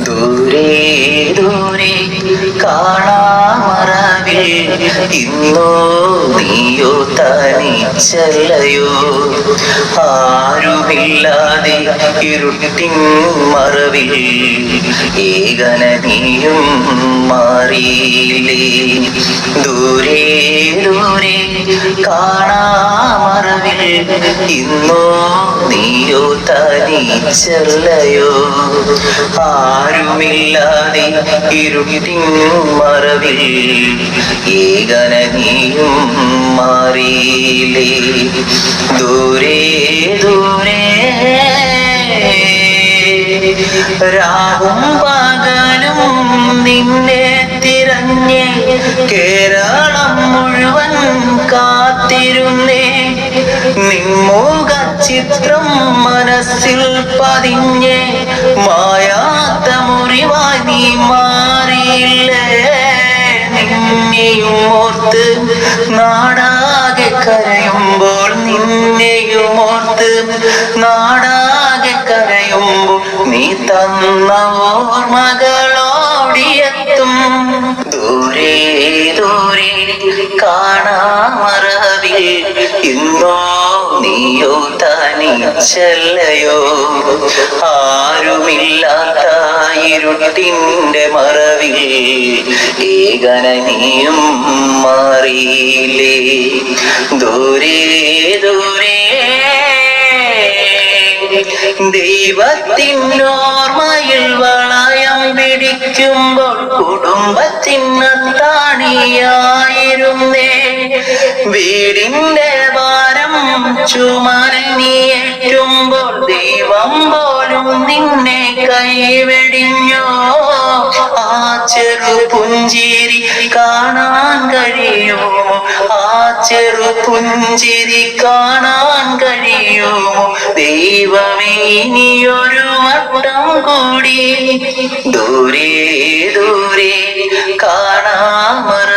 ദൂരെ ദൂരെ കാണാമറവിൽ ഇന്നോ നീയോ തനിച്ചല്ലയോ. ആരുമില്ലാതെ ഇരുട്ടിൻ മറവിൽ ഏകന നീയും മാറിയില്ലേ. ദൂരെ ദൂരെ കാണാമറവിൽ ഇന്നോ നീയോ തനിച്ചല്ലയോ. ആരുമില്ലാതെ ഇരുട്ടിൻ മറവിൽ ഏകന നീയും മാറിയില്ലേ. ദൂരെ ദൂരെ രാവും പകലും നിന്നെ തിരഞ്ഞ് കേരളം മുഴുവൻ കാത്തിരുന്നേ. നിൻമുഖ ചിത്രം മനസ്സിൽ പതിഞ്ഞ് മായാത്ത മുറിവായി നീ മാറിയില്ലേ. നിന്നെയും ഓർത്ത് നാടാകെ കരയുമ്പോൾ, നിന്നെയും ഓർത്ത് നാടാകെ കരയുമ്പോൾ നീ തന്ന ഓർമ്മകളോടിയെത്തും. ദൂരെ ദൂരെ കാണാമറവിൽ ഇന്നോ നീയോ തനിച്ചല്ലയോ. ആരുമില്ലാത്ത ഇരുട്ടിന്റെ മറവിൽ ഏകന നീയും മാറിയില്ലേ. ദൂരെ ദൂരെ ദൈവത്തിനോർമ്മയിൽ വളയം പിടിക്കുമ്പോൾ കുടുംബത്തിനത്താണിയായിരുന്നേ. വീടിന്റെ ഭാരം ചുമലിൽ നീയേറ്റുമ്പോൾ ദൈവം പോലും നിന്നെ കൈവെടിഞ്ഞോ. ആ ചെറു പുഞ്ചിരി കാണാൻ കഴിയുമോ, ആ ചെറു പുഞ്ചിരി കാണാൻ കഴിയുമോ. ദൈവമേ ഇനിയൊരു വട്ടം കൂടി ദൂരെ ദൂരെ കാണാമറ